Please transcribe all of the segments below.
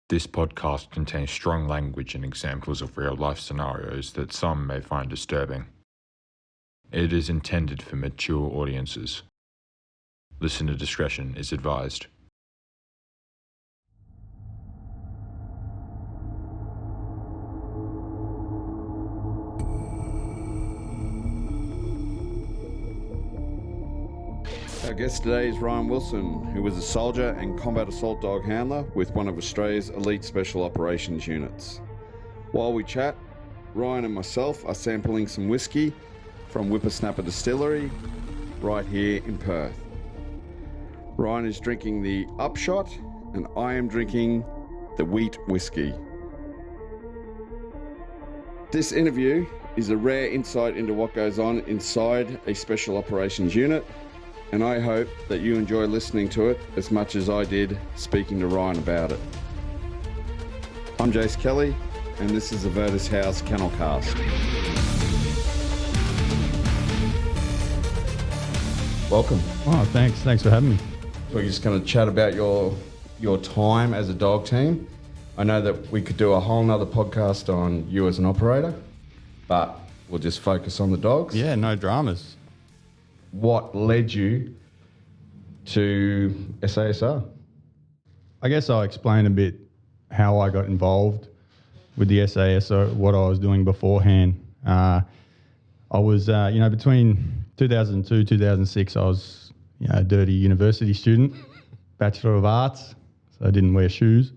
This podcast contains strong language and examples of real-life scenarios that some may find disturbing. It is intended for mature audiences. Listener discretion is advised. Our guest today is Ryan Wilson, who was a soldier and combat assault dog handler with one of Australia's elite special operations units. While we chat, Ryan and myself are sampling some whiskey from Whippersnapper Distillery right here in Perth. Ryan is drinking the Upshot and I am drinking the wheat whiskey. This interview is a rare insight into what goes on inside a special operations unit, and I hope that you enjoy listening to it as much as I did speaking to Ryan about it. I'm Jace Kelly, and this is the Virtus House Kennel Cast. Welcome. Oh, thanks. Thanks for having me. We're just going to chat about your time as a dog team. I know that we could do a whole nother podcast on you as an operator, but we'll just focus on the dogs. Yeah, no dramas. What led you to SASR? I guess I'll explain a bit how I got involved with the SASR, what I was doing beforehand. I was, between 2002, 2006, I was, a dirty university student, Bachelor of Arts, so I didn't wear shoes,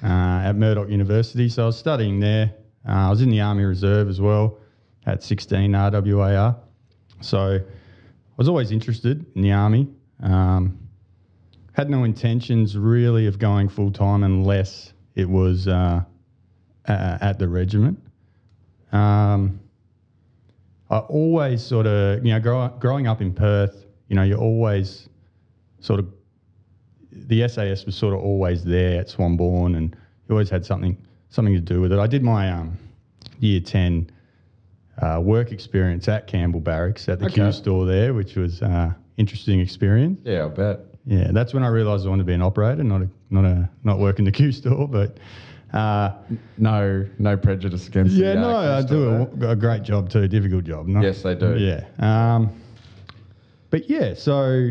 at Murdoch University. So I was studying there. I was in the Army Reserve as well, at 16 RWAR. So I was always interested in the Army. Had no intentions really of going full-time unless it was at the regiment. I always sort of, growing up in Perth, you always sort of, the SAS was sort of always there at Swanbourne, and you always had something to do with it. I did my year 10 work experience at Campbell Barracks at the Q store there, which was interesting experience. Yeah, I bet. Yeah, that's when I realised I wanted to be an operator, not work in the Q store, but no prejudice against. Yeah, no, I do a great job too, difficult job. Yes, they do. Yeah, but yeah, so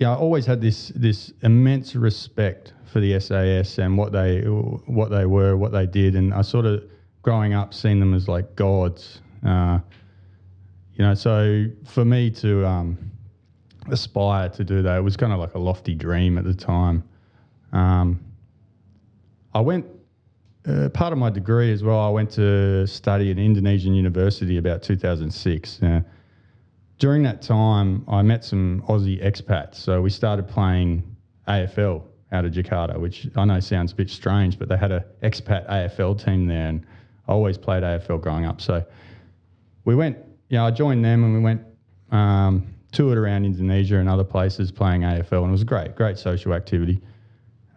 I always had this immense respect for the SAS and what they were, what they did, and I sort of, growing up, seen them as like gods, so for me to aspire to do that, it was kind of like a lofty dream at the time. I went, part of my degree as well, I went to study at Indonesian University about 2006. During that time, I met some Aussie expats, so we started playing AFL out of Jakarta, which I know sounds a bit strange, but they had an expat AFL team there, and I always played AFL growing up. So we went, I joined them and we went, toured around Indonesia and other places playing AFL, and it was great social activity.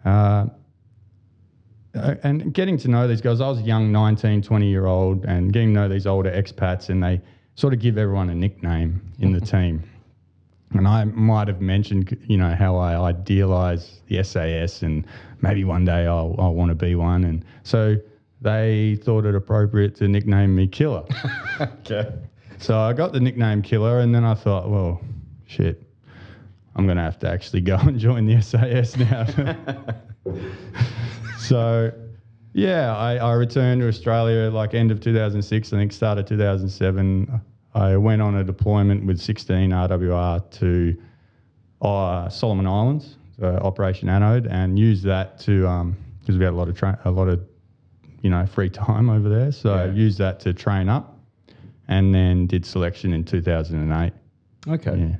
And getting to know these guys, I was a young 19, 20-year-old, and getting to know these older expats, and they sort of give everyone a nickname in the team. And I might have mentioned, how I idealise the SAS, and maybe one day I'll want to be one. And so they thought it appropriate to nickname me Killer. Okay. So I got the nickname Killer, and then I thought, well, shit, I'm going to have to actually go and join the SAS now. So, I returned to Australia like end of 2006, I think start of 2007. I went on a deployment with 16 RWR to Solomon Islands, Operation Anode, and used that to, because we had a lot of free time over there. So I used that to train up, and then did selection in 2008. Okay. Yeah.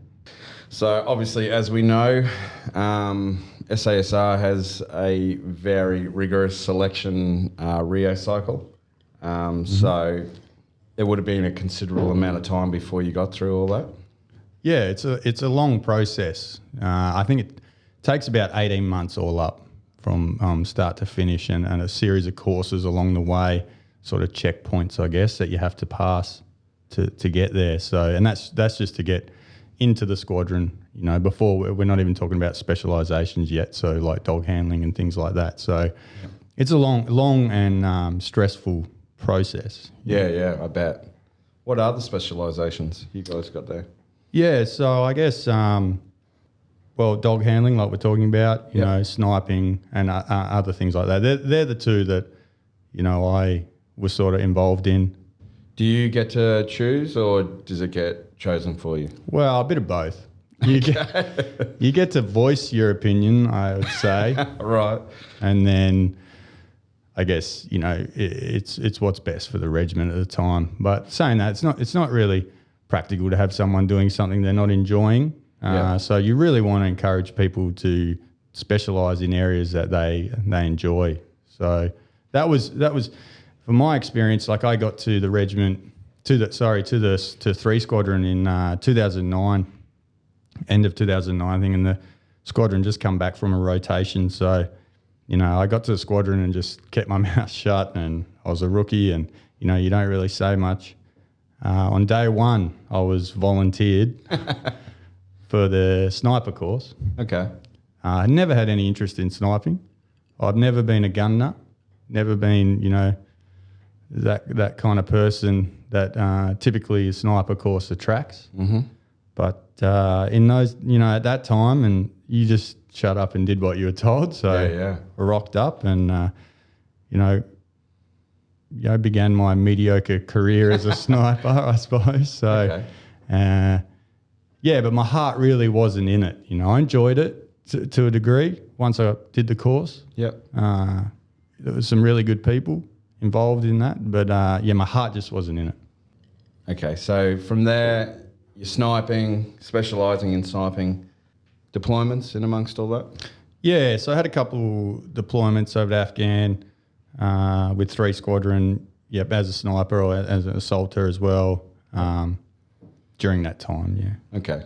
So obviously, as we know, SASR has a very rigorous selection Rio cycle. So there would have been a considerable amount of time before you got through all that. Yeah, it's a long process. I think it takes about 18 months all up from start to finish, and a series of courses along the way, sort of checkpoints, I guess, that you have to pass to get there. So, and that's just to get into the squadron. You know, before we're not even talking about specializations yet. So like dog handling and things like that. So it's a long and stressful process. Yeah, I bet. What are the specializations you guys got there? Yeah, so I guess, well, dog handling, like we're talking about, you know, sniping and other things like that. They're the two that, you know, I was sort of involved in. Do you get to choose, or does it get chosen for you? Well, a bit of both. You get to voice your opinion, I would say. Right. And then I guess, you know, it's what's best for the regiment at the time. But saying that, it's not really practical to have someone doing something they're not enjoying. So you really want to encourage people to specialise in areas that they enjoy. So that was from my experience. Like I got to the regiment to 3 Squadron in 2009, end of 2009, I think, and the squadron just come back from a rotation. So, you know, I got to the squadron and just kept my mouth shut, and I was a rookie, and you know, you don't really say much. On day one, I was volunteered for the sniper course. Okay. I never had any interest in sniping. I've never been a gun nut, never been, you know, that kind of person that typically a sniper course attracts. Mm-hmm. But in those, you know, at that time, and you just shut up and did what you were told. So I rocked up and, you know, began my mediocre career as a sniper, I suppose. So, but my heart really wasn't in it. You know, I enjoyed it to a degree once I did the course. Yep. There was some really good people involved in that, but my heart just wasn't in it. Okay, so from there, you're sniping, specialising in sniping, deployments in amongst all that? Yeah, so I had a couple deployments over to Afghan with 3 Squadron, as a sniper or as an assaulter as well during that time, yeah. Okay.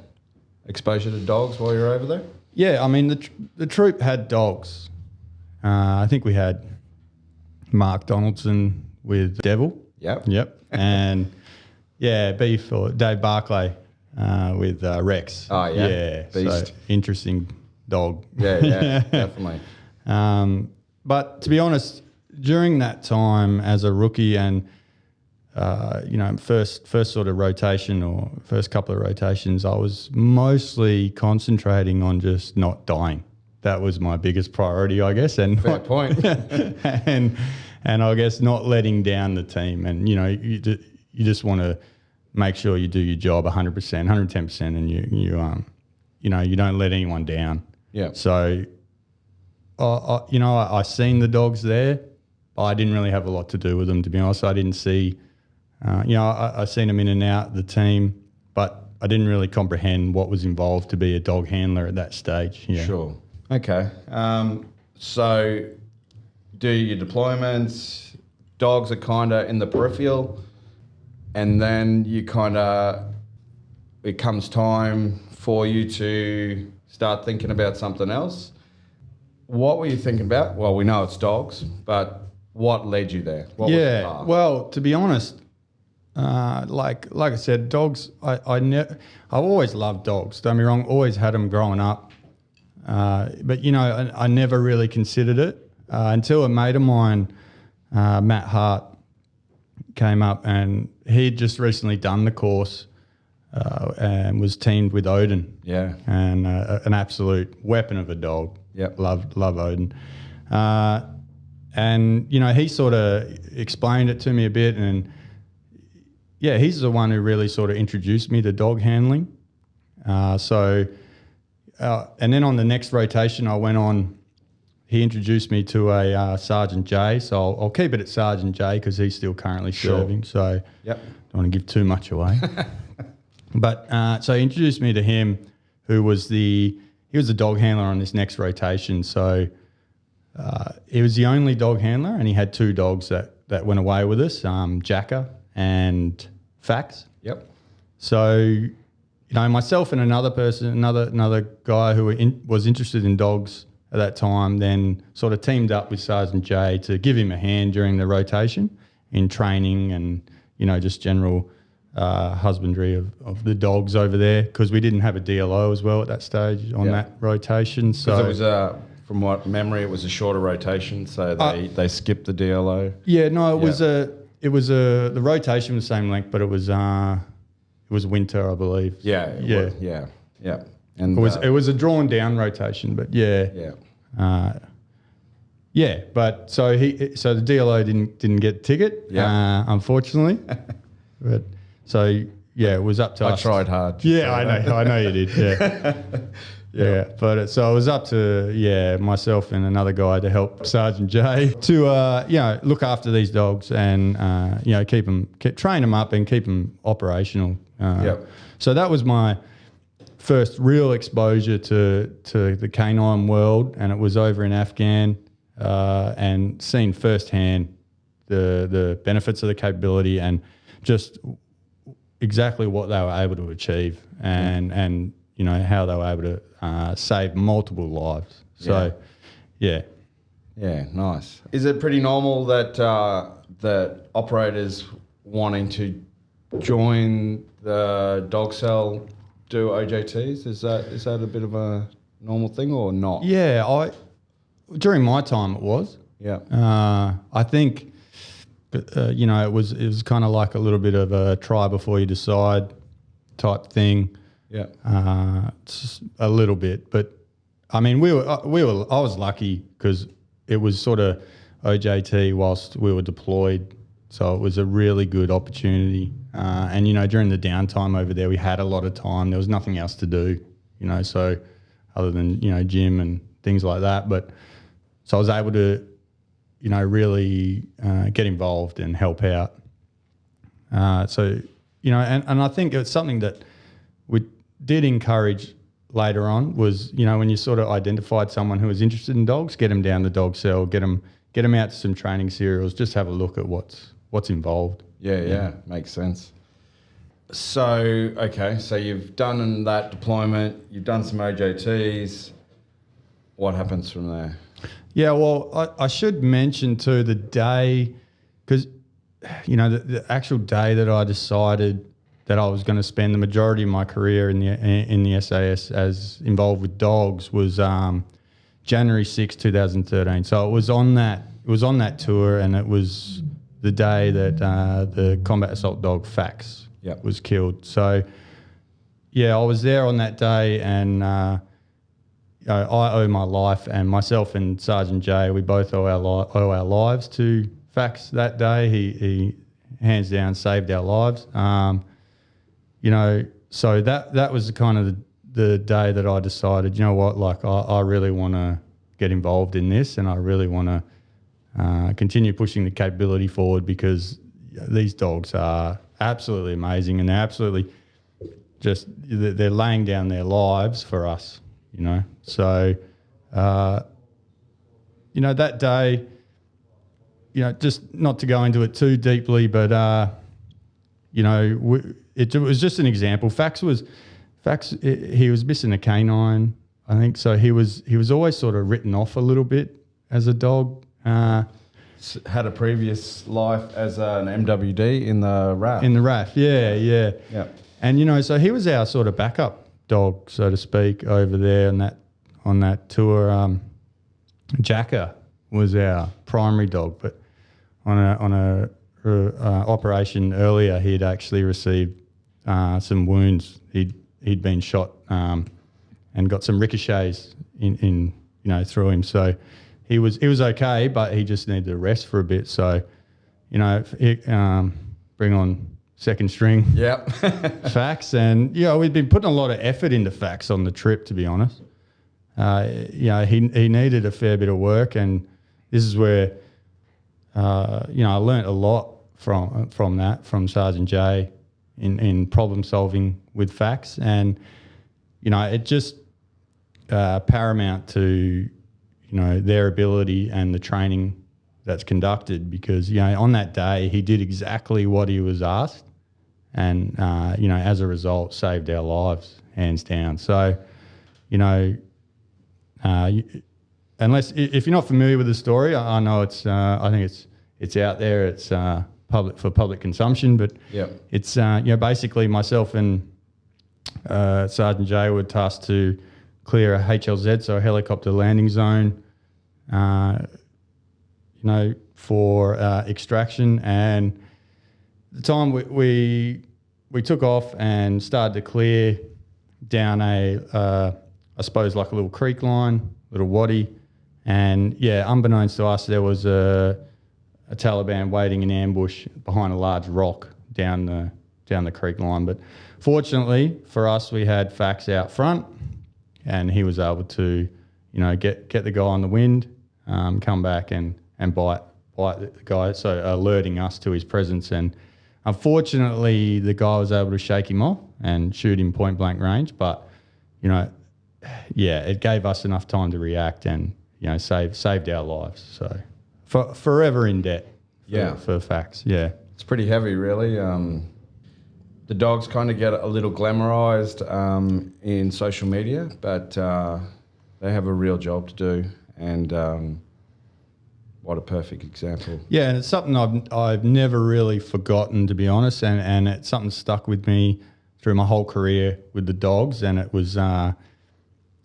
Exposure to dogs while you're over there? Yeah, I mean, the troop had dogs. I think we had Mark Donaldson with Devil. Yep. And, Beef or Dave Barclay with Rex. Oh, yeah. Yeah, Beast. So interesting dog. Yeah, definitely. But to be honest, during that time as a rookie and, first sort of rotation or first couple of rotations, I was mostly concentrating on just not dying. That was my biggest priority, I guess. And fair point. and I guess not letting down the team. And, you know, you just want to make sure you do your job 100%, 110%, and you don't let anyone down. Yeah. So, I seen the dogs there, but I didn't really have a lot to do with them, to be honest. I didn't see, I seen them in and out the team, but I didn't really comprehend what was involved to be a dog handler at that stage. Yeah. Sure. Okay. So do your deployments, dogs are kind of in the peripheral, and then it comes time for you to start thinking about something else. What were you thinking about? Well, we know it's dogs, but what led you there? What was the path? Well, to be honest, like I said, dogs, I've always loved dogs. Don't be wrong, always had them growing up. But, you know, I never really considered it until a mate of mine, Matt Hart, came up, and he'd just recently done the course and was teamed with Odin. Yeah. And an absolute weapon of a dog. Yep. Love Odin. And, you know, he sort of explained it to me a bit, and, he's the one who really sort of introduced me to dog handling. And then on the next rotation I went on, he introduced me to a Sergeant J, so I'll keep it at Sergeant J because he's still currently serving, so don't want to give too much away. But so he introduced me to him, who was he was the dog handler on this next rotation. So he was the only dog handler, and he had 2 dogs that went away with us, Jacker and Fax. Yep. So, you know, myself and another person, another guy who was interested in dogs at that time, then sort of teamed up with Sergeant J to give him a hand during the rotation in training and, you know, just general husbandry of the dogs over there, because we didn't have a DLO as well at that stage on that rotation. So it was from what memory, it was a shorter rotation, so they skipped the DLO. Yeah, no, it was the rotation was the same length, but it was winter, I believe. Yeah, and it was a drawn down rotation, but but so the DLO didn't get a ticket, unfortunately. But so it was up to us. I tried hard. Yeah, I know you did. Yeah. But so it was up to myself and another guy to help Sergeant J to look after these dogs and train them up and keep them operational. So that was my first real exposure to the canine world, and it was over in Afghan, and seeing firsthand the benefits of the capability and just exactly what they were able to achieve, and how they were able to save multiple lives. So, nice. Is it pretty normal that operators wanting to join the dog cell do OJTs? Is that a bit of a normal thing or not? Yeah, during my time it was. Yeah. I think, it was kind of like a little bit of a try before you decide type thing. Yeah. Just a little bit, but I mean, I was lucky because it was sort of OJT whilst we were deployed. So it was a really good opportunity. And, during the downtime over there, we had a lot of time. There was nothing else to do, so other than, gym and things like that. But so I was able to, really get involved and help out. And I think it's something that we did encourage later on was, when you sort of identified someone who was interested in dogs, get them down the dog cell, get them out to some training serials, just have a look at what's involved. Yeah, makes sense. So, okay, so you've done that deployment, you've done some OJTs. What happens from there? Yeah, well, I should mention too the day, because, the actual day that I decided that I was going to spend the majority of my career in the SAS as involved with dogs was January 6, 2013. So it was on that tour, and it was the day that the Combat Assault Dog FAX was killed. So I was there on that day, and I owe my life, and myself and Sergeant J, we both owe our lives to FAX that day. He hands down saved our lives. So that was kind of the day that I decided, I really want to get involved in this, and I really want to continue pushing the capability forward, because these dogs are absolutely amazing, and they're absolutely they're laying down their lives for us, So, that day, just not to go into it too deeply, but, it was just an example. Fax, he was missing a canine, I think. So he was always sort of written off a little bit as a dog. Had a previous life as an MWD in the RAF. In the RAF, yeah. And, so he was our sort of backup dog, so to speak, over there on that tour. Jacker was our primary dog, but on a operation earlier, he'd actually received some wounds. He'd been shot and got some ricochets in through him. So he was okay, but he just needed to rest for a bit. So bring on second string. Yep. FAX, and we'd been putting a lot of effort into FAX on the trip, to be honest. He needed a fair bit of work, and this is where I learnt a lot from Sergeant J in problem solving with FAX, and it just paramount to their ability and the training that's conducted, because on that day he did exactly what he was asked, and as a result saved our lives hands down. So unless if you're not familiar with the story, I know it's I think it's out there. It's public consumption. But Yep. it's basically myself and Sergeant J were tasked to clear a HLZ, so a helicopter landing zone, for extraction. And at the time we took off and started to clear down I suppose like a little creek line, little wadi. And unbeknownst to us, there was a Taliban waiting in ambush behind a large rock down the creek line. But fortunately for us, we had FAX out front, and he was able to, get the guy on the wind, come back and bite the guy, so alerting us to his presence. And unfortunately, the guy was able to shake him off and shoot him point blank range. But it gave us enough time to react and saved our lives. So forever in debt. For FAX. Yeah, It's pretty heavy, really. The dogs kind of get a little glamorized in social media, but they have a real job to do. And what a perfect example. Yeah, and it's something I've never really forgotten, to be honest, and it's something stuck with me through my whole career with the dogs. And it was,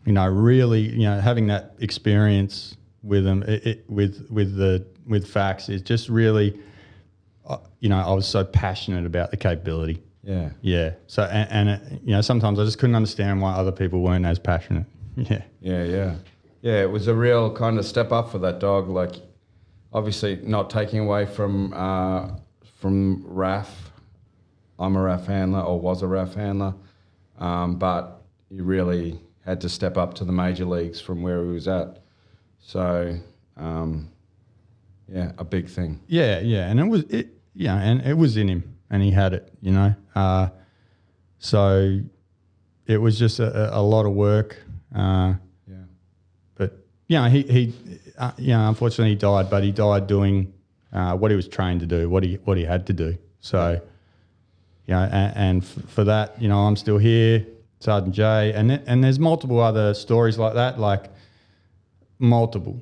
really, having that experience with them, with FAX, is just really, I was so passionate about the capability. Yeah. Yeah. So and sometimes I just couldn't understand why other people weren't as passionate. Yeah. Yeah. It was a real kind of step up for that dog. Like, obviously, not taking away from RAF. I'm a RAF handler, or was a RAF handler, but you really had to step up to the major leagues from where he was at. So, a big thing. Yeah, and it was in him, and he had it, So it was just a lot of work. But he unfortunately he died, but he died doing what he was trained to do, what he had to do. So, and for that, I'm still here, Sergeant J, and there's multiple other stories like that, multiple.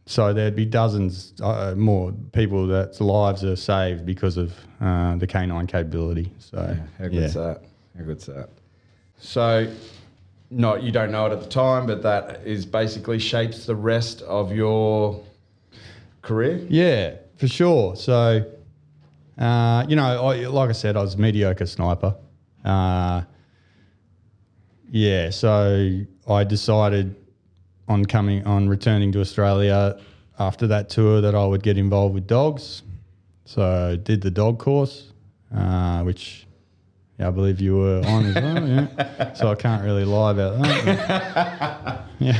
So there'd be dozens more people that's lives are saved because of the canine capability. So how good's that? How good's that? So, you don't know it at the time, but that is basically shapes the rest of your career. Yeah, for sure. So, like I said, I was a mediocre sniper. So I decided on returning to Australia after that tour that I would get involved with dogs. So I did the dog course, which I believe you were on as well. Yeah. So I can't really lie about that. Yeah.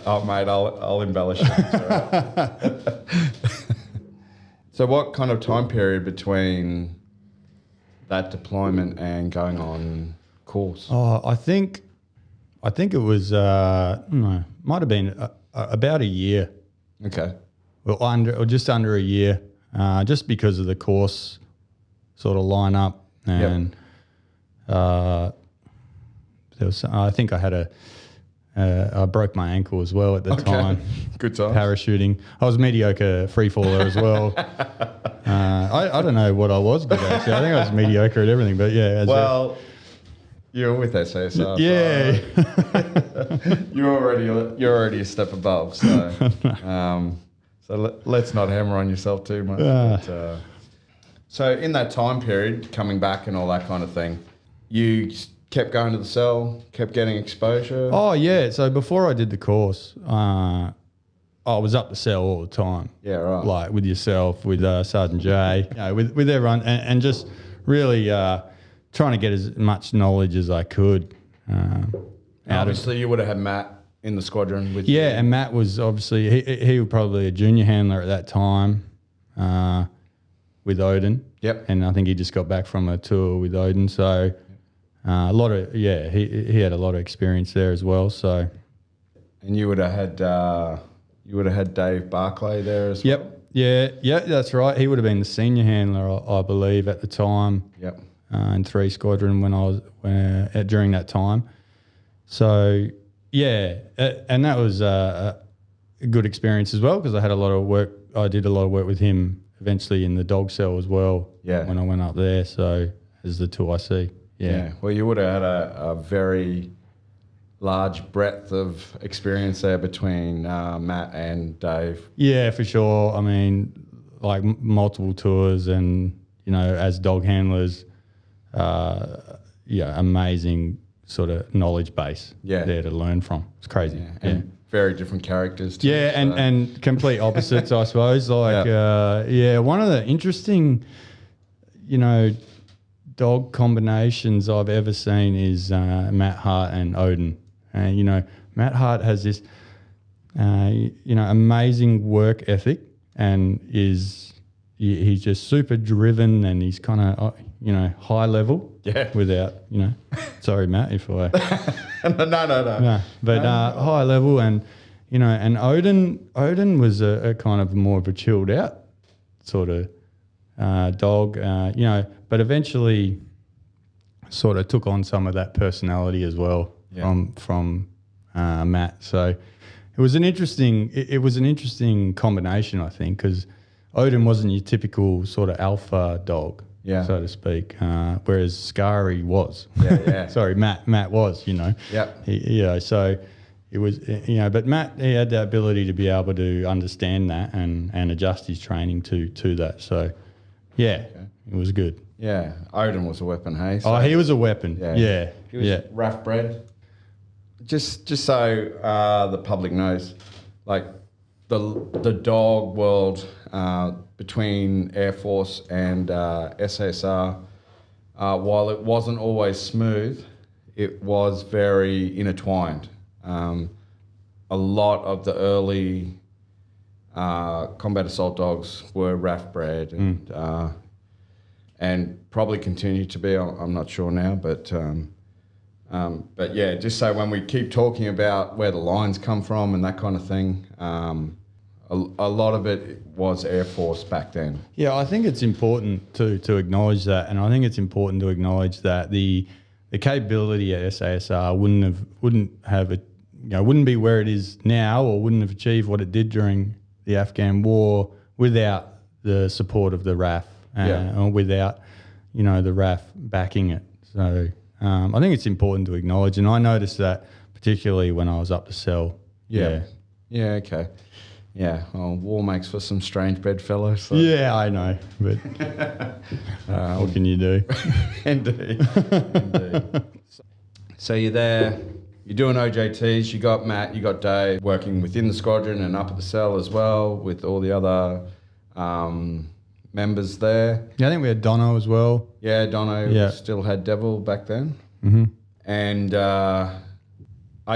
Oh, mate, I'll embellish it. It's all right. So what kind of time period between that deployment and going on course? Oh, I think it was might have been about a year. Okay. Well, just under a year, just because of the course sort of line up, and there was. I think I had I broke my ankle as well at the time. Good time. Parachuting. I was mediocre free faller as well. I don't know what I was good at. Actually. I think I was mediocre at everything. But you're with SASR. Yeah. So you're already a step above. So let's not hammer on yourself too much. But, so in that time period, coming back and all that kind of thing, you kept going to the cell, kept getting exposure. Oh yeah. So before I did the course, I was up the cell all the time. Yeah, right. Like with yourself, with Sergeant J, with everyone, and just really trying to get as much knowledge as I could. Obviously, you would have had Matt in the squadron with you. Yeah, and Matt was obviously he was probably a junior handler at that time with Odin. Yep. And I think he just got back from a tour with Odin, so he had a lot of experience there as well. So, and you would have had Dave Barclay there as well. Yep. Yeah, that's right. He would have been the senior handler, I believe, at the time. Yep. In 3 Squadron when I was during that time. So and that was a good experience as well because I had a lot of work. I did a lot of work with him eventually in the dog cell as well. Yeah. When I went up there, so as the 2IC. Yeah. Well, you would have had a very large breadth of experience there between Matt and Dave. Yeah, for sure. I mean, like multiple tours and, as dog handlers, amazing sort of knowledge base there to learn from. It's crazy. Yeah. And very different characters too. Yeah, and complete opposites, I suppose. Like, one of the interesting, dog combinations I've ever seen is Matt Hart and Odin. Matt Hart has this, amazing work ethic, and he's just super driven, and he's kind of, high level. Yeah. Without, sorry, Matt, if I. No. But high level, and and Odin was a kind of more of a chilled out sort of dog, but eventually sort of took on some of that personality as well from Matt. So it was an interesting combination, I think, because Odin wasn't your typical sort of alpha dog. Yeah. So to speak, whereas Scary was. Yeah. Sorry, Matt was, Yep. So it was, but Matt, he had the ability to be able to understand that and adjust his training to that. So, It was good. Yeah. Odin was a weapon, hey? So, he was a weapon. Yeah. He was rough bred. Just so the public knows, like the dog world between Air Force and SASR, while it wasn't always smooth, it was very intertwined. A lot of the early combat assault dogs were RAF bred and probably continue to be. I'm not sure now, but yeah, just so when we keep talking about where the lines come from and that kind of thing, a lot of it was Air Force back then. Yeah, I think it's important to acknowledge that, and I think it's important to acknowledge that the capability at SASR wouldn't be where it is now, or wouldn't have achieved what it did during the Afghan war without the support of the RAF, or without the RAF backing it. So I think it's important to acknowledge, and I noticed that particularly when I was up to Cell. Yeah. Okay. Yeah. Well, war makes for some strange bedfellows. So. Yeah, I know, but what can you do? Indeed. So you're there. You're doing OJTs. You got Matt. You got Dave working within the squadron and up at the Cell as well with all the other members there. Yeah, I think we had Dono as well. Yeah, Dono still had Devil back then. Mm-hmm. And are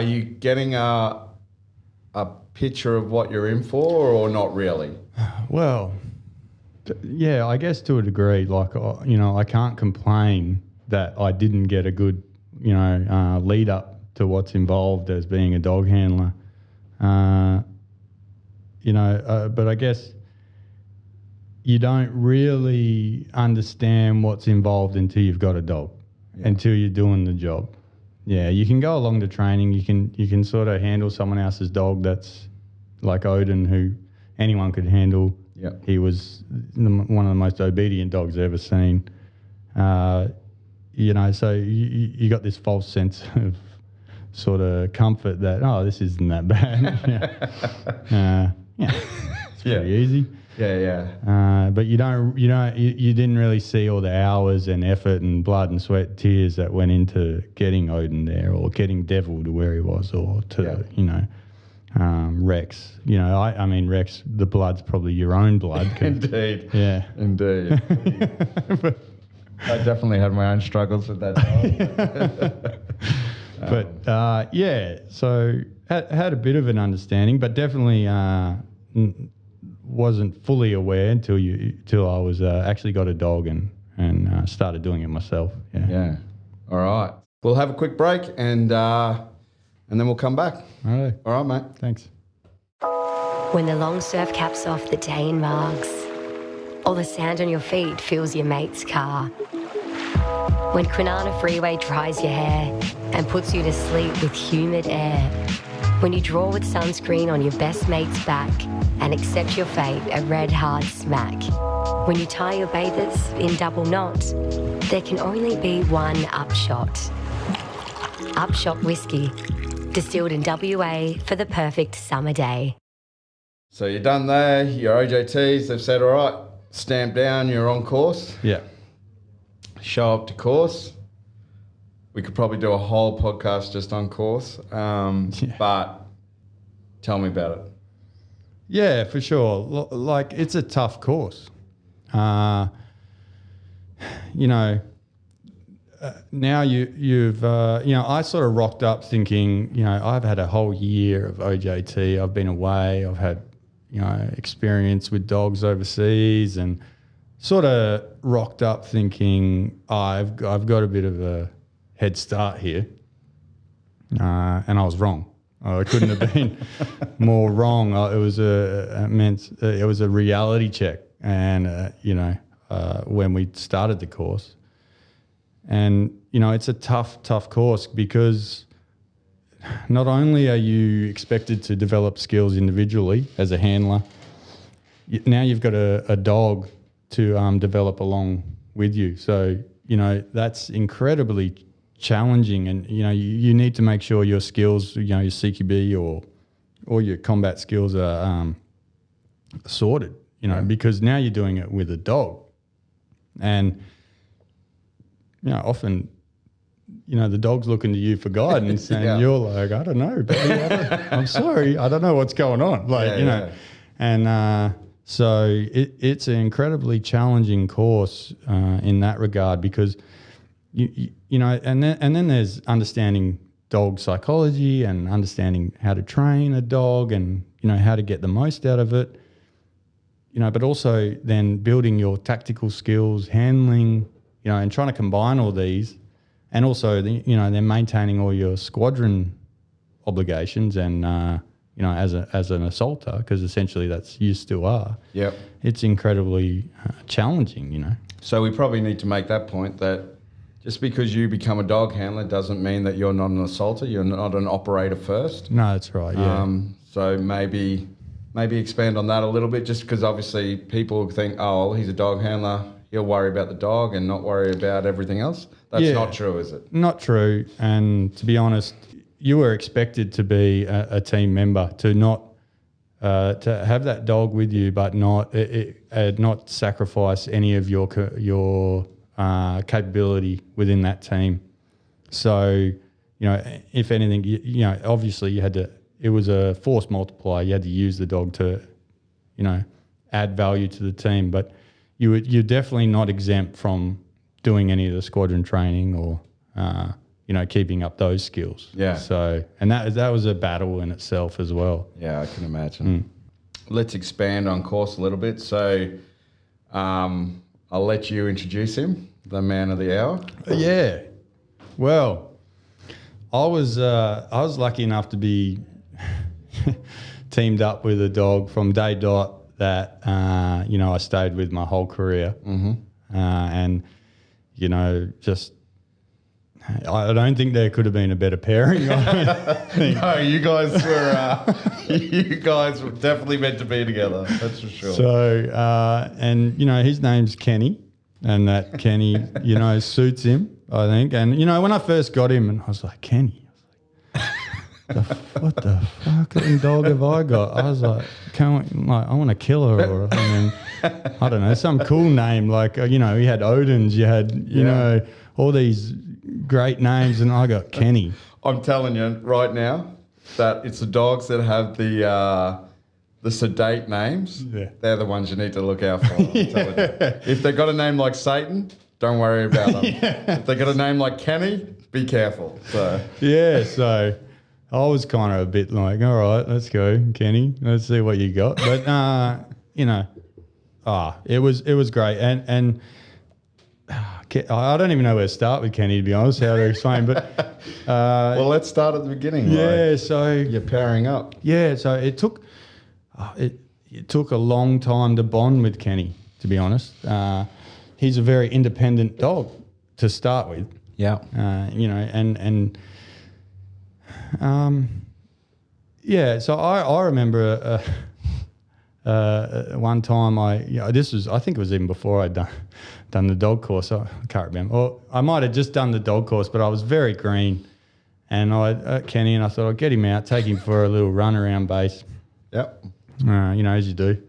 you getting a picture of what you're in for, or not really? Well, yeah, I guess to a degree. Like, I can't complain that I didn't get a good, lead up to what's involved as being a dog handler. But I guess you don't really understand what's involved until you've got a dog, until you're doing the job. Yeah, you can go along to training. You can sort of handle someone else's dog that's like Odin, who anyone could handle. Yep. He was one of the most obedient dogs I've ever seen. So you got this false sense of sort of comfort that, this isn't that bad. It's pretty easy. Yeah. But you didn't really see all the hours and effort and blood and sweat and tears that went into getting Odin there, or getting Devil to where he was, or to Rex. I mean Rex, the blood's probably your own blood. Indeed. Yeah. Indeed. But, I definitely had my own struggles with that dog. So had a bit of an understanding, but definitely wasn't fully aware till I was actually got a dog and started doing it myself. Yeah. All right. We'll have a quick break and then we'll come back. All right, mate. Thanks. When the long surf caps off the day in marks, or the sand on your feet fills your mate's car. When Kwinana Freeway dries your hair and puts you to sleep with humid air. When you draw with sunscreen on your best mate's back and accept your fate a red hard smack. When you tie your bathers in double knot, there can only be one Upshot. Upshot whiskey, distilled in WA for the perfect summer day. So you're done there, your OJTs, they've said, all right, stamp down, you're on course. Yeah. Show up to course. We could probably do a whole podcast just on course, but tell me about it. Yeah, for sure. Like, it's a tough course. Now you've I sort of rocked up thinking, I've had a whole year of OJT. I've been away. I've had, experience with dogs overseas, and sort of rocked up thinking, I've got a bit of a head start here. And I was wrong. I couldn't have been more wrong. It was a reality check, and when we started the course, and it's a tough course, because not only are you expected to develop skills individually as a handler, now you've got a dog to develop along with you. So that's incredibly challenging, and you need to make sure your skills, your CQB or your combat skills are sorted, because now you're doing it with a dog, and often the dog's looking to you for guidance, and you're like, I don't know, buddy, I'm sorry, I don't know what's going on, and so it's an incredibly challenging course in that regard, because and then there's understanding dog psychology and understanding how to train a dog, and how to get the most out of it, but also then building your tactical skills, handling, and trying to combine all these, and also then maintaining all your squadron obligations, and as an assaulter, because essentially you still are. Yep. It's incredibly challenging. So we probably need to make that point, that just because you become a dog handler doesn't mean that you're not an assaulter, you're not an operator first. No, that's right, yeah. So maybe expand on that a little bit, just because obviously people think, oh, well, he's a dog handler, he'll worry about the dog and not worry about everything else. That's not true, is it? Not true. And to be honest, you were expected to be a team member, to not to have that dog with you, but not sacrifice any of your capability within that team. So, if anything, obviously you had to. It was a force multiplier. You had to use the dog to, add value to the team. But you're definitely not exempt from doing any of the squadron training or, keeping up those skills. Yeah. So, and that was a battle in itself as well. Yeah, I can imagine. Let's expand on course a little bit. So, I'll let you introduce him, the man of the hour. Yeah. Well, I was lucky enough to be teamed up with a dog from day dot that I stayed with my whole career, and just I don't think there could have been a better pairing. No, you guys were definitely meant to be together. That's for sure. So and his name's Kenny, and that Kenny suits him, I think. And when I first got him, and I was like, Kenny. What the fucking dog have I got? I was like, I want to kill her, or I don't know, some cool name, like you had Odin's, you had all these great names, and I got Kenny. I'm telling you right now that it's the dogs that have the sedate names. Yeah. They're the ones you need to look out for. I'm telling you. If they got a name like Satan, don't worry about them. If they got a name like Kenny, be careful. So so I was kind of a bit like, all right, let's go, Kenny. Let's see what you got. But it was great, and I don't even know where to start with Kenny, to be honest, how to explain. But well, let's start at the beginning. Yeah, so you're pairing up. Yeah, so it took a long time to bond with Kenny, to be honest. He's a very independent dog to start with. Yeah. So I remember one time I think it was even before I'd done the dog course. I can't remember. Or I might have just done the dog course, but I was very green. And Kenny, and I thought I'd get him out, take him for a little run around base. Yep. As you do.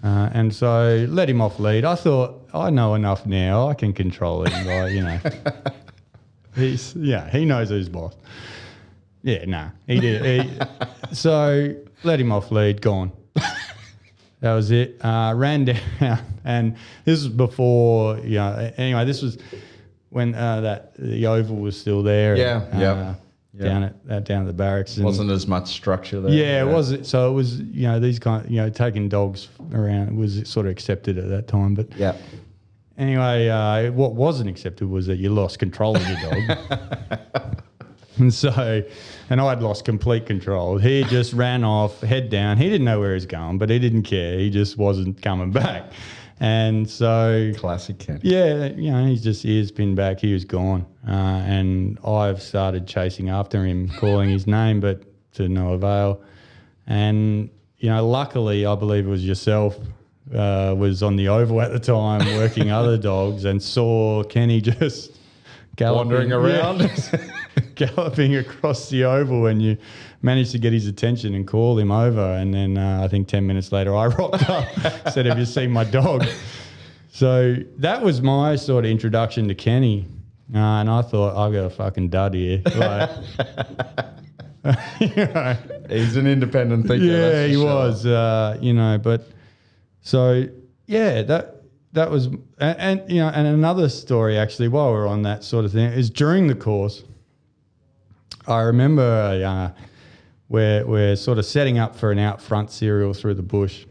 And so let him off lead. I thought, I know enough now. I can control him. He knows who's boss. Yeah, nah, he did. So let him off lead, gone. That was it. Ran down, and this was before, anyway, this was when the oval was still there. Yeah, Down at the barracks. And wasn't as much structure there. Yeah, it was. So it was, these taking dogs around was sort of accepted at that time. But yeah. Anyway, what wasn't accepted was that you lost control of your dog. And I'd lost complete control. He just ran off, head down. He didn't know where he was going, but he didn't care. He just wasn't coming back. And so... Classic Ken. Yeah, he's just ears pinned back. He was gone. And I've started chasing after him, calling his name, but to no avail. And, luckily, I believe it was yourself, was on the oval at the time working other dogs and saw Kenny just wandering around. Galloping across the oval, and you managed to get his attention and call him over. And then I think 10 minutes later I rocked up, said, "Have you seen my dog?" So that was my sort of introduction to Kenny. And I thought, I've got a fucking dud here. He's an independent thinker. Yeah, he was, but so, yeah, that was, and another story actually, while we're on that sort of thing, is during the course, I remember we're sort of setting up for an out front serial through the bush,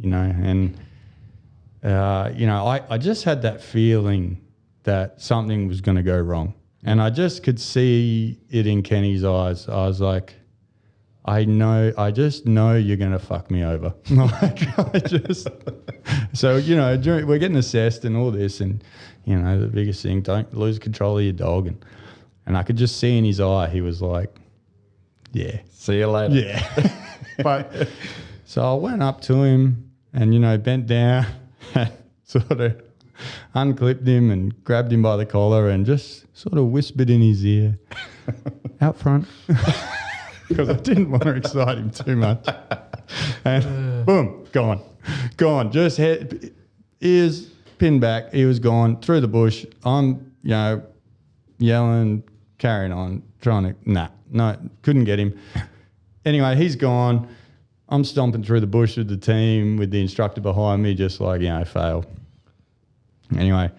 and I just had that feeling that something was going to go wrong, and I just could see it in Kenny's eyes. I was like, I just know you're going to fuck me over. So we're getting assessed and all this, and the biggest thing, don't lose control of your dog, and I could just see in his eye, he was like, yeah. See you later. Yeah. But so I went up to him and, bent down and sort of unclipped him and grabbed him by the collar and just sort of whispered in his ear, out front, because I didn't want to excite him too much. And boom, gone. Just ears pinned back. He was gone through the bush. I'm, yelling, carrying on, trying to, no, couldn't get him. Anyway, he's gone. I'm stomping through the bush with the team, with the instructor behind me, just like, fail. Anyway,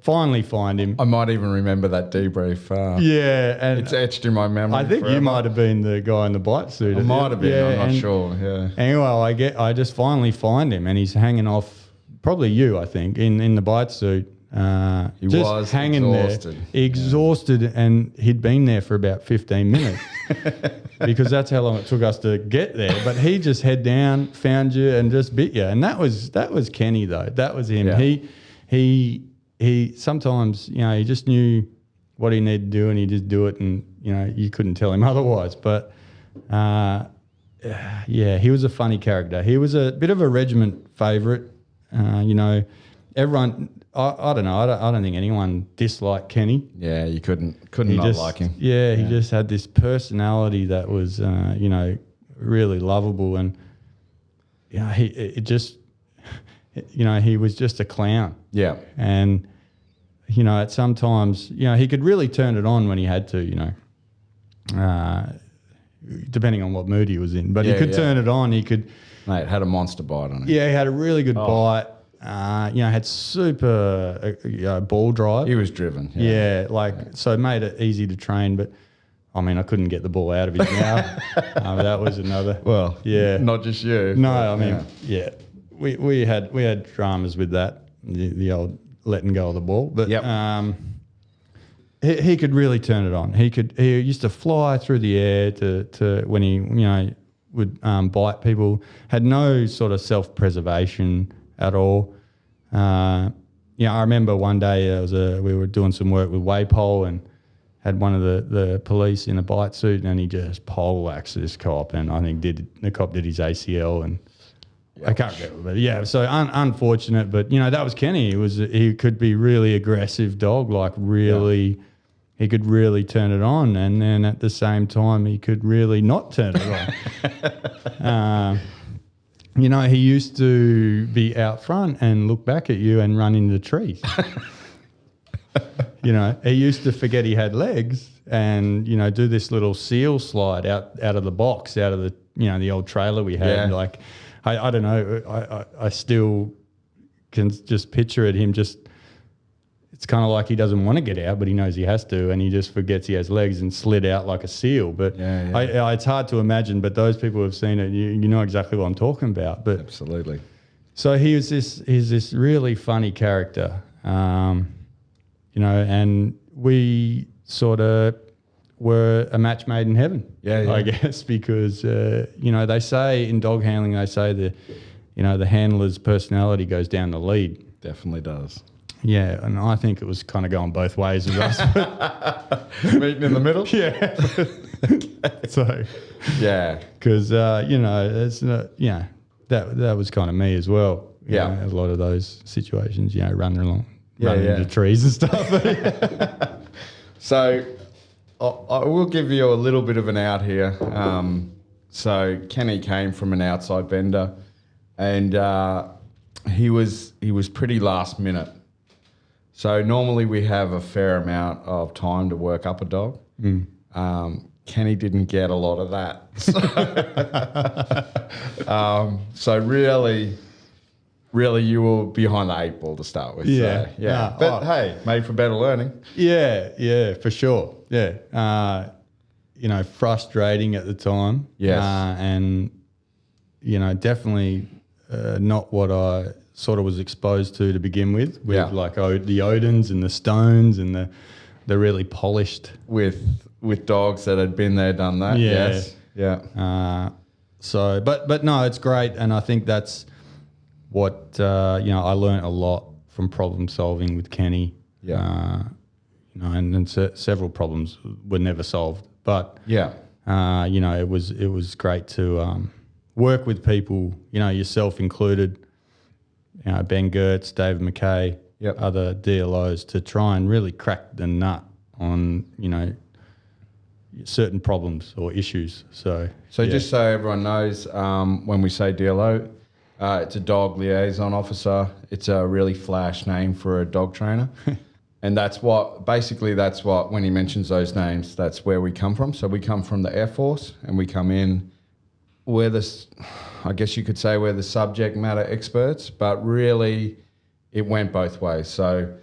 finally find him. I might even remember that debrief. Yeah. And it's etched in my memory. I think forever. You might have been the guy in the bite suit. I might have been, yeah, I'm not sure, yeah. Anyway, I just finally find him, and he's hanging off, probably you, I think, in the bite suit. He just was hanging exhausted. Exhausted, and he'd been there for about 15 minutes because that's how long it took us to get there. But he just head down, found you, and just bit you. And that was Kenny, though. That was him. Yeah. He sometimes, he just knew what he needed to do, and he just do it, and you couldn't tell him otherwise. But he was a funny character. He was a bit of a regiment favourite. Everyone. I don't know. I don't think anyone disliked Kenny. Yeah, you couldn't not like him. Yeah, he just had this personality that was, really lovable, and he was just a clown. Yeah, and at sometimes, he could really turn it on when he had to. Depending on what mood he was in, but he could turn it on. He could. Mate, had a monster bite on it. Yeah, he had a really good bite. Had super ball drive. He was driven. So it made it easy to train. But I mean, I couldn't get the ball out of his mouth. That was another. Well, not just you. No, I mean, we had dramas with that, the old letting go of the ball. But he could really turn it on. He used to fly through the air to when he would bite people. Had no sort of self-preservation at all. I remember one day we were doing some work with Waypole, and had one of the police in a bite suit, and he just poleaxed this cop, and I think the cop did his ACL, and I can't remember, but yeah, so unfortunate, but that was Kenny. He could be really aggressive dog, like really, he could really turn it on, and then at the same time he could really not turn it on. He used to be out front and look back at you and run into trees. He used to forget he had legs and, do this little seal slide out of the box, out of the, the old trailer we had. Yeah. Like, I don't know, I still can just picture it, him just, it's kind of like he doesn't want to get out, but he knows he has to, and he just forgets he has legs and slid out like a seal. But it's hard to imagine, but those people who have seen it, you know exactly what I'm talking about. But absolutely. So he's this really funny character. And we sort of were a match made in heaven, I guess, because, they say in dog handling, they say the handler's personality goes down the lead. Definitely does. Yeah, and I think it was kind of going both ways with us. Meeting in the middle? Yeah. So, yeah. Because, it's that was kind of me as well. A lot of those situations, running along. Running into trees and stuff. So I will give you a little bit of an out here. So Kenny came from an outside vendor, and he was pretty last minute. So normally we have a fair amount of time to work up a dog. Kenny didn't get a lot of that. So really, you were behind the 8 ball to start with. Yeah. So, yeah. But hey, made for better learning. Yeah, for sure. Yeah. Frustrating at the time. Yes. And, definitely not what I sort of was exposed to begin with like the Odins and the Stones and the really polished. With dogs that had been there, done that. Yeah. Yes. Yeah. But no, it's great. And I think that's what, I learned a lot from problem solving with Kenny. Yeah. And several problems were never solved. But, yeah. it was great to work with people, yourself included, Ben Gertz, David McKay, other DLOs, to try and really crack the nut on, certain problems or issues. So just so everyone knows, when we say DLO, it's a dog liaison officer. It's a really flash name for a dog trainer. And that's what, when he mentions those names, that's where we come from. So we come from the Air Force, and we come in, we're the subject matter experts, but really it went both ways. So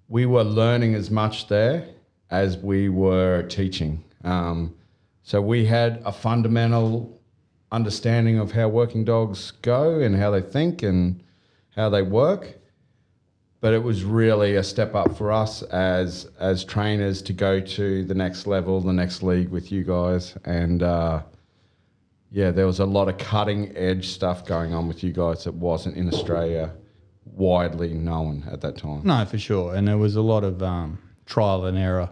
we were learning as much there as we were teaching. So we had a fundamental understanding of how working dogs go and how they think and how they work. But it was really a step up for us as trainers to go to the next level, the next league with you guys. And there was a lot of cutting edge stuff going on with you guys that wasn't in Australia widely known at that time. No, for sure. And there was a lot of trial and error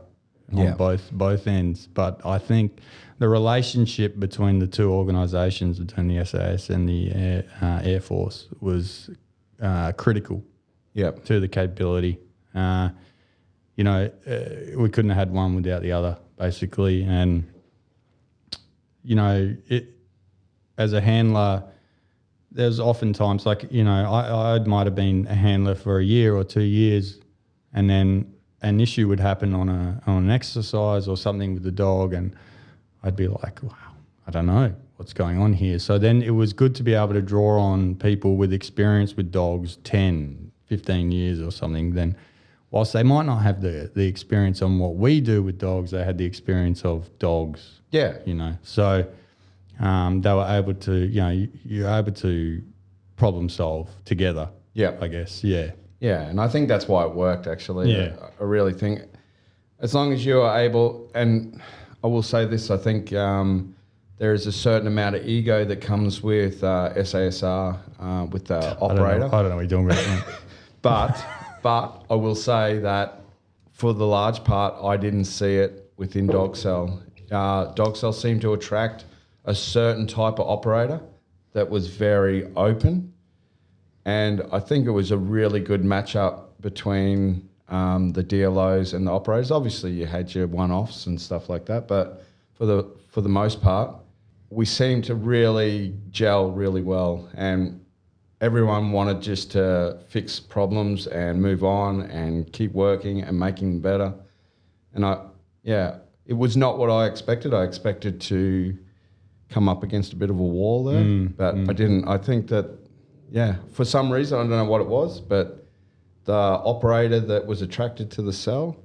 on both ends. But I think the relationship between the two organisations, between the SAS and the Air Force, was critical to the capability. We couldn't have had one without the other, basically. And, as a handler, there's often times I might have been a handler for a year or 2 years, and then an issue would happen on an exercise or something with the dog, and I'd be like, wow, I don't know what's going on here. So then it was good to be able to draw on people with experience with dogs, 10, 15 years or something. Then whilst they might not have the experience on what we do with dogs, they had the experience of dogs. Yeah. So they were able to, you're able to problem solve together. Yeah. I guess. Yeah. Yeah. And I think that's why it worked, actually. Yeah. I really think as long as you are able, and I will say this, I think there is a certain amount of ego that comes with SASR, with the operator. I don't know what you're talking about. But I will say that for the large part, I didn't see it within dog cell. Dog cell seemed to attract a certain type of operator that was very open, and I think it was a really good matchup between the DLOs and the operators. Obviously, you had your one-offs and stuff like that, but for the most part, we seemed to really gel really well, and everyone wanted just to fix problems and move on and keep working and making them better. And it was not what I expected. I expected to come up against a bit of a wall there, but I didn't. I think that, for some reason, I don't know what it was, but the operator that was attracted to the cell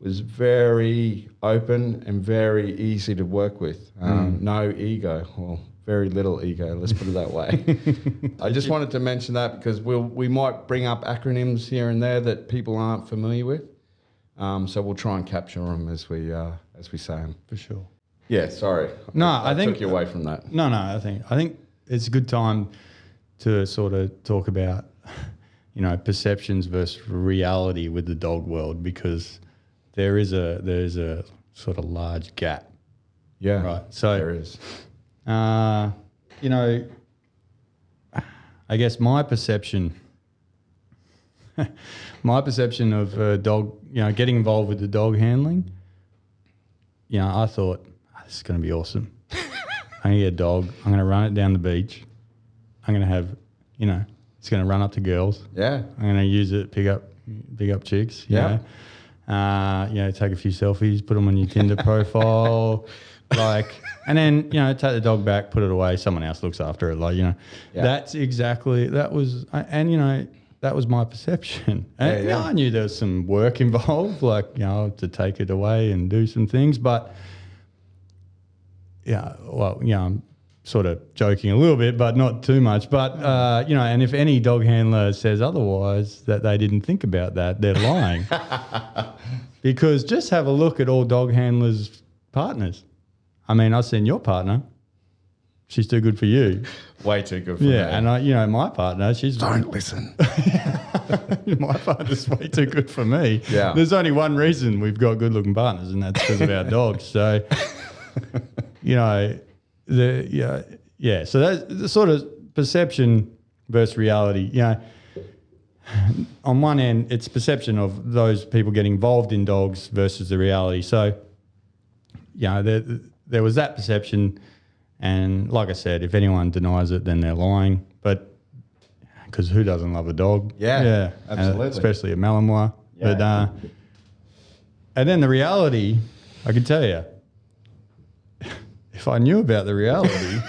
was very open and very easy to work with. No ego, well, very little ego, let's put it that way. I just wanted to mention that because we might bring up acronyms here and there that people aren't familiar with. So we'll try and capture them as we say them. For sure. Yeah, sorry. I think took you away from that. No, I think it's a good time to sort of talk about, perceptions versus reality with the dog world, because there's a sort of large gap. Yeah, right. So there is. I guess my perception of dog, getting involved with the dog handling, I thought, this is going to be awesome. I'm going to get a dog. I'm going to run it down the beach. I'm going to have, it's going to run up to girls. Yeah. I'm going to use it to pick up chicks. Yeah. Take a few selfies, put them on your Tinder profile, and then, take the dog back, put it away. Someone else looks after it. That's exactly, that was my perception. And I knew there was some work involved, to take it away and do some things. But, I'm sort of joking a little bit, but not too much. But, and if any dog handler says otherwise, that they didn't think about that, they're lying. Because just have a look at all dog handlers' partners. I mean, I've seen your partner. She's too good for you. Way too good for me. Yeah, and my partner, she's... Don't listen. My partner's way too good for me. Yeah. There's only one reason we've got good-looking partners, and that's because of our dogs. So, so that's the sort of perception versus reality. On one end, it's perception of those people getting involved in dogs versus the reality. So, there was that perception, and like I said, if anyone denies it, then they're lying. But because who doesn't love a dog? Yeah, absolutely. Especially a Malinois. Yeah. But and then the reality, I can tell you, if I knew about the reality,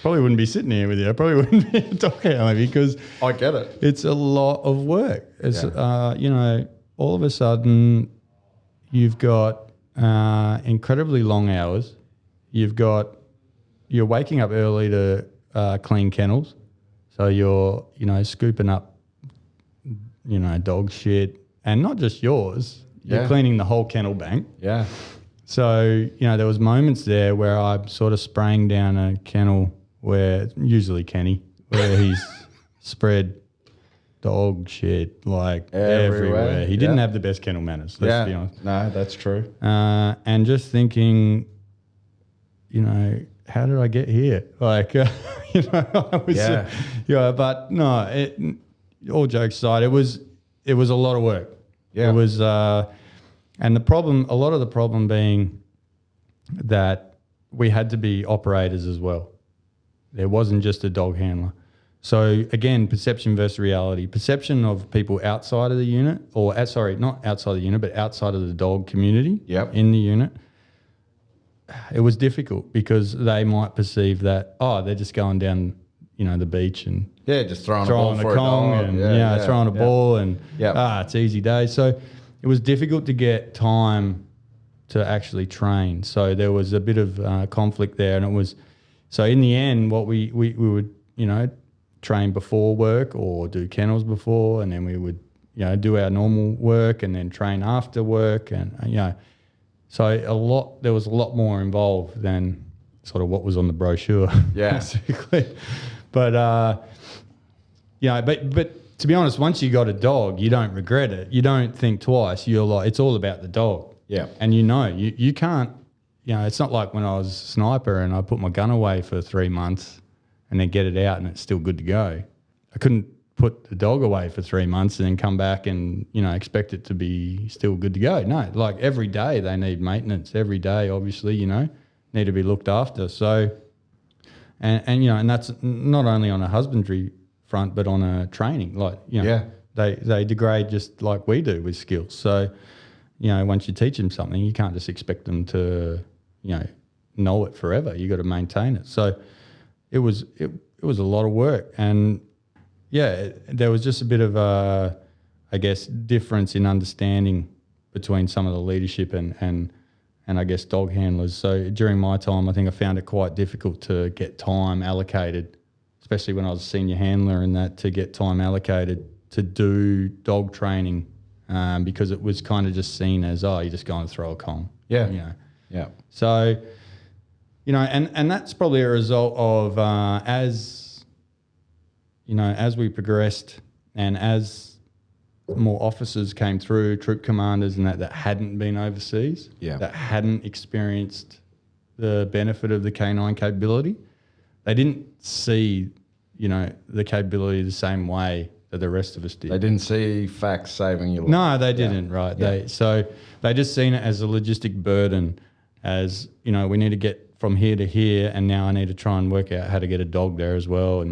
probably wouldn't be sitting here with you. I probably wouldn't be a dog handler, because I get it. It's a lot of work. It's all of a sudden you've got incredibly long hours. You're waking up early to clean kennels, so you're scooping up dog shit, and not just yours. You're cleaning the whole kennel bank. Yeah. So there was moments there where I'm sort of spraying down a kennel where usually Kenny, where he's spread dog shit everywhere. He didn't have the best kennel manners. Let's be honest. No, that's true. And just thinking, how did I get here? I was, but no, all jokes aside, it was a lot of work. Yeah. It was, and a lot of the problem being that we had to be operators as well. There wasn't just a dog handler. So again, perception versus reality. Perception of people outside of the unit, or not outside the unit, but outside of the dog community in the unit. It was difficult because they might perceive that, they're just going down, the beach and just throwing a ball for a Kong dog. and throwing a ball and it's easy days. So it was difficult to get time to actually train. So there was a bit of conflict there, and it was. So in the end, what we would train before work or do kennels before, and then we would do our normal work and then train after work, and so there was a lot more involved than sort of what was on the brochure. Yeah, basically. But but to be honest, once you got a dog, you don't regret it. You don't think twice. You're like, it's all about the dog. Yeah. And you can't, it's not like when I was a sniper and I put my gun away for 3 months and then get it out and it's still good to go. I couldn't put the dog away for 3 months and then come back and, expect it to be still good to go. No, like every day they need maintenance. Every day, obviously, need to be looked after. So, and that's not only on a husbandry front, but on a training. Like, they degrade just like we do with skills. So, once you teach them something, you can't just expect them to, know it forever. You got to maintain it. So it was a lot of work. And there was just a bit of a, I guess, difference in understanding between some of the leadership and I guess dog handlers. So during my time, I think I found it quite difficult to get time allocated, especially when I was a senior handler, and that to get time allocated to do dog training, because it was kind of just seen as, you're just going to throw a Kong. Yeah. So, and that's probably a result of as we progressed and as more officers came through, troop commanders and that hadn't been overseas, that hadn't experienced the benefit of the canine capability, they didn't see, the capability the same way that the rest of us did. They didn't see FAX saving your life. No, they didn't, right? Yeah. They just seen it as a logistic burden, as, we need to get from here to here, and now I need to try and work out how to get a dog there as well. And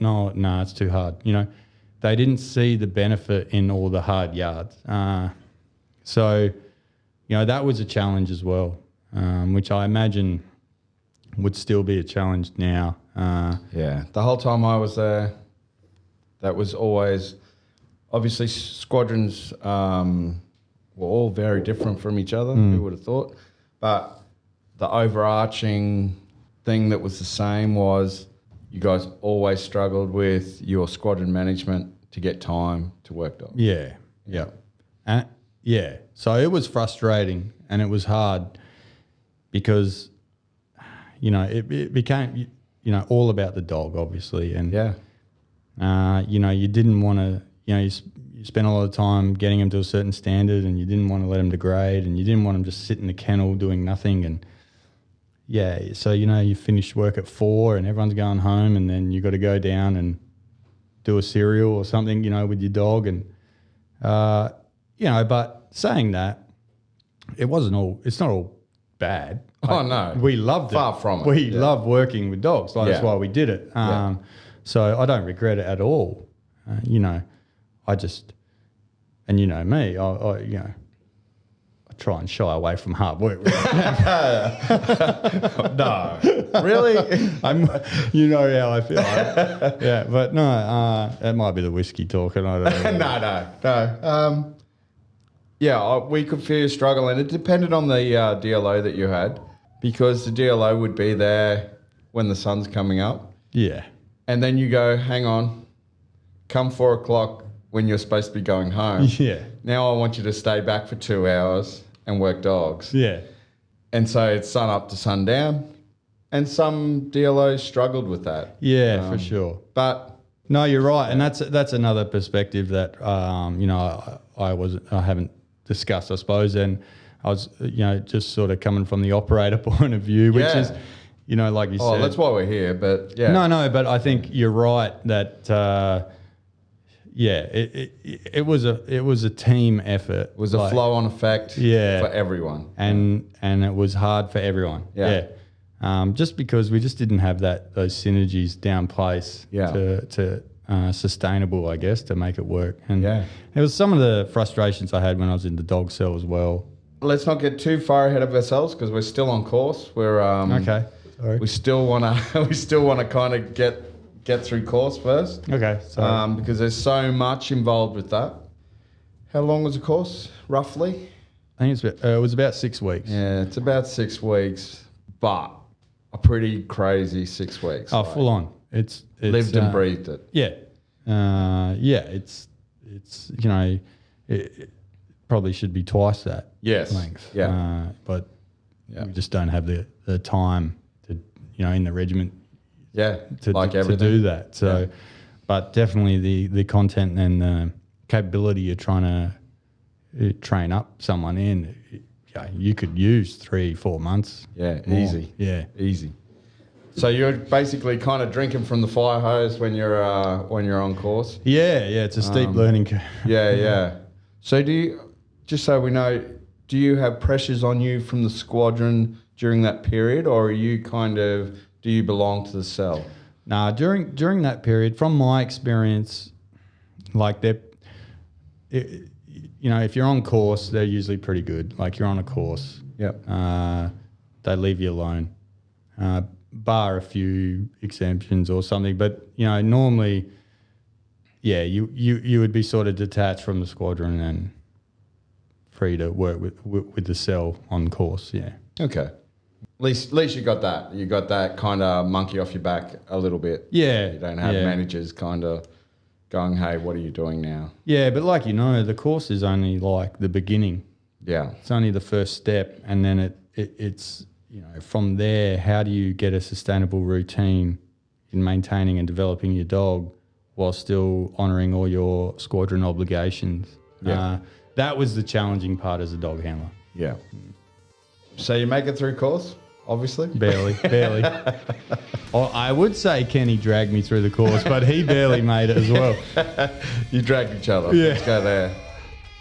no, it's too hard. They didn't see the benefit in all the hard yards. So that was a challenge as well, which I imagine would still be a challenge now. The whole time I was there, that was always, obviously squadrons were all very different from each other, who would have thought? But the overarching thing that was the same was you guys always struggled with your squadron management to get time to work dogs. Yeah. So it was frustrating and it was hard because, it became, all about the dog, obviously. And, you didn't want to, you spent a lot of time getting them to a certain standard, and you didn't want to let them degrade, and you didn't want them just sit in the kennel doing nothing. And so, you finish work at 4 and everyone's going home, and then you got to go down and do a cereal or something, with your dog. And, but saying that, it's not all bad. Oh, no. We loved it. Far from it. We love working with dogs. That's why we did it. So I don't regret it at all. I just, and me, I try and shy away from hard work. No, really? You know how I feel. But no, it might be the whiskey talking. I don't know. No. We could feel your struggle, and it depended on the DLO that you had, because the DLO would be there when the sun's coming up. Yeah. And then you go, hang on, come 4 o'clock when you're supposed to be going home. Yeah. Now I want you to stay back for 2 hours and work dogs. Yeah. And so it's sun up to sundown. And some DLOs struggled with that. Yeah, for sure. But no, you're right. And that's another perspective that, I haven't discussed, I suppose. And I was, just sort of coming from the operator point of view, which is, like you said. Oh, that's why we're here, but yeah. No, but I think you're right that, it was a team effort. It was a flow-on effect for everyone. And it was hard for everyone. Yeah. Just because we just didn't have those synergies down place to sustainable, I guess, to make it work. And it was some of the frustrations I had when I was in the dog cell as well. Let's not get too far ahead of ourselves because we're still on course. We're okay. Sorry. We still want to kind of get through course first. Okay. Sorry. Because there's so much involved with that. How long was the course, roughly? I think it was about 6 weeks. Yeah, it's about 6 weeks, but a pretty crazy 6 weeks. Oh, full on. It's lived and breathed it. Yeah. It's it probably should be twice that length. Yeah. But we just don't have the time to, in the regiment. Yeah. To do that. So, but definitely the content and the capability you're trying to train up someone in, you you could use 3-4 months. Yeah, more. easy. Yeah. Easy. So you're basically kind of drinking from the fire hose when you're on course. Yeah, it's a steep learning curve. Yeah. So just so we know, do you have pressures on you from the squadron during that period, or are you do you belong to the cell? Nah, during that period, from my experience, like if you're on course, they're usually pretty good. Like you're on a course. Yep. They leave you alone, bar a few exemptions or something. But normally, you would be sort of detached from the squadron and free to work with the cell on course. Yeah. Okay. At least you got that. You got that kind of monkey off your back a little bit. Yeah. You don't have managers kind of going, hey, what are you doing now? Yeah, but like the course is only like the beginning. Yeah. It's only the first step, and then it's from there, how do you get a sustainable routine in maintaining and developing your dog while still honouring all your squadron obligations? Yeah. That was the challenging part as a dog handler. Yeah. So you make it through course, obviously? Barely. I would say Kenny dragged me through the course, but he barely made it as well. You dragged each other. Yeah. Let's go there.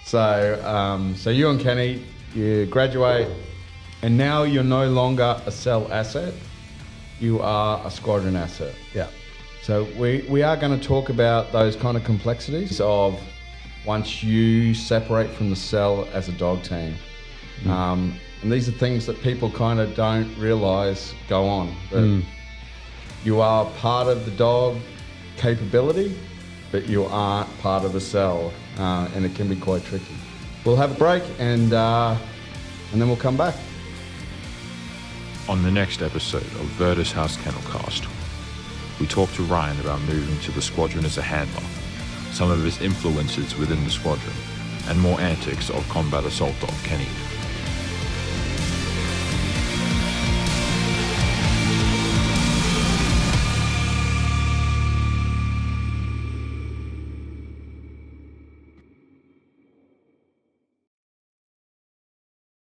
So you and Kenny, you graduate, and now you're no longer a cell asset. You are a squadron asset. Yeah. So we are going to talk about those kind of complexities of once you separate from the cell as a dog team. And these are things that people kind of don't realise go on. That you are part of the dog capability, but you aren't part of the cell, and it can be quite tricky. We'll have a break and then we'll come back. On the next episode of Virtus House Kennel Cast, we talk to Ryan about moving to the squadron as a handler, some of his influences within the squadron, and more antics of Combat Assault Dog Kenny.